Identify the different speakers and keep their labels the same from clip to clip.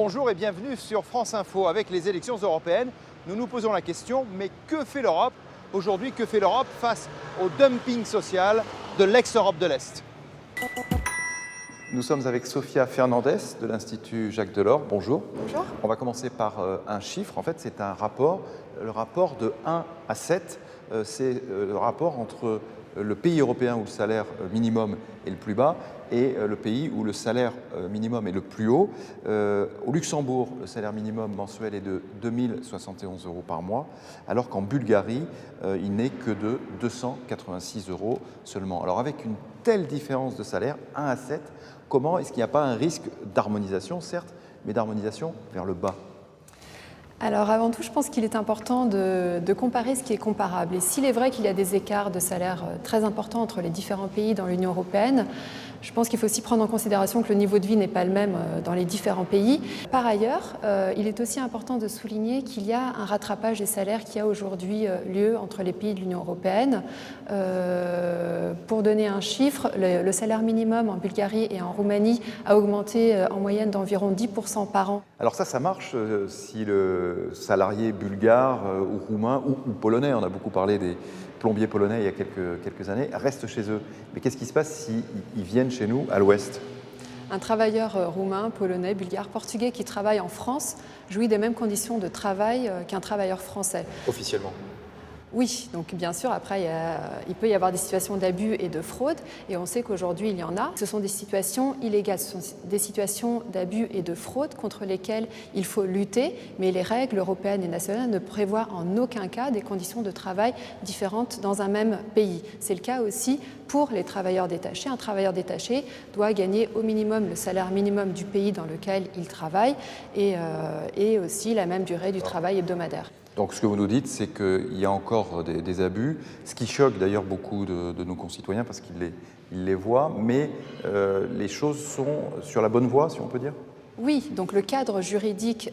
Speaker 1: Bonjour et bienvenue sur France Info. Avec les élections européennes, nous nous posons la question, mais que fait l'Europe aujourd'hui? Que fait l'Europe face au dumping social de l'ex-Europe de l'Est? Nous sommes avec Sofia Fernandez de l'Institut Jacques Delors. Bonjour.
Speaker 2: Bonjour.
Speaker 1: On va commencer par un chiffre. En fait, c'est un rapport, le rapport de 1 à 7. C'est le rapport entre le pays européen où le salaire minimum est le plus bas et le pays où le salaire minimum est le plus haut. Au Luxembourg, le salaire minimum mensuel est de 2071 € par mois, alors qu'en Bulgarie, il n'est que de 286 € seulement. Alors avec une telle différence de salaire, 1 à 7, comment est-ce qu'il n'y a pas un risque d'harmonisation, certes, mais d'harmonisation vers le bas?
Speaker 2: Alors avant tout, je pense qu'il est important de comparer ce qui est comparable. Et s'il est vrai qu'il y a des écarts de salaire très importants entre les différents pays dans l'Union européenne, je pense qu'il faut aussi prendre en considération que le niveau de vie n'est pas le même dans les différents pays. Par ailleurs, il est aussi important de souligner qu'il y a un rattrapage des salaires qui a aujourd'hui lieu entre les pays de l'Union européenne. Pour donner un chiffre, le salaire minimum en Bulgarie et en Roumanie a augmenté en moyenne d'environ 10% par an.
Speaker 1: Alors ça marche si le salarié bulgare ou roumain ou polonais, on a beaucoup parlé des plombiers polonais il y a quelques années, restent chez eux. Mais qu'est-ce qui se passe s'ils viennent chez nous à l'ouest?
Speaker 2: Un travailleur roumain, polonais, bulgare, portugais qui travaille en France jouit des mêmes conditions de travail qu'un travailleur français.
Speaker 1: Officiellement?
Speaker 2: Oui, donc bien sûr, après, il peut y avoir des situations d'abus et de fraude, et on sait qu'aujourd'hui, il y en a. Ce sont des situations illégales, ce sont des situations d'abus et de fraude contre lesquelles il faut lutter, mais les règles européennes et nationales ne prévoient en aucun cas des conditions de travail différentes dans un même pays. C'est le cas aussi pour les travailleurs détachés. Un travailleur détaché doit gagner au minimum le salaire minimum du pays dans lequel il travaille et aussi la même durée du travail hebdomadaire.
Speaker 1: Donc ce que vous nous dites, c'est qu'il y a encore des abus, ce qui choque d'ailleurs beaucoup de nos concitoyens parce qu'ils les voient, mais les choses sont sur la bonne voie, si on peut dire?
Speaker 2: Oui, donc le cadre juridique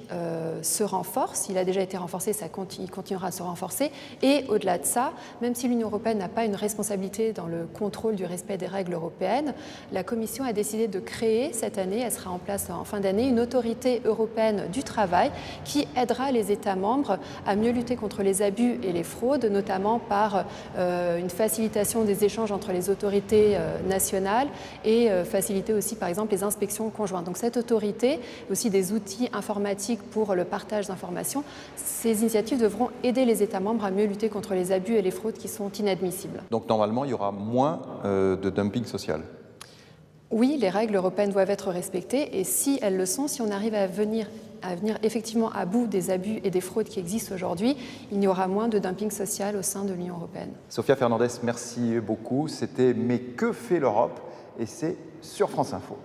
Speaker 2: se renforce, il a déjà été renforcé, il continuera à se renforcer. Et au-delà de ça, même si l'Union européenne n'a pas une responsabilité dans le contrôle du respect des règles européennes, la Commission a décidé de créer cette année, elle sera en place en fin d'année, une autorité européenne du travail qui aidera les États membres à mieux lutter contre les abus et les fraudes, notamment par une facilitation des échanges entre les autorités nationales et faciliter aussi par exemple les inspections conjointes. Donc cette autorité, aussi des outils informatiques pour le partage d'informations. Ces initiatives devront aider les États membres à mieux lutter contre les abus et les fraudes qui sont inadmissibles.
Speaker 1: Donc normalement, il y aura moins de dumping social?
Speaker 2: Oui, les règles européennes doivent être respectées et si elles le sont, si on arrive à venir effectivement à bout des abus et des fraudes qui existent aujourd'hui, il y aura moins de dumping social au sein de l'Union européenne.
Speaker 1: Sofia Fernandez, merci beaucoup. C'était « Mais que fait l'Europe ?» et c'est sur France Info.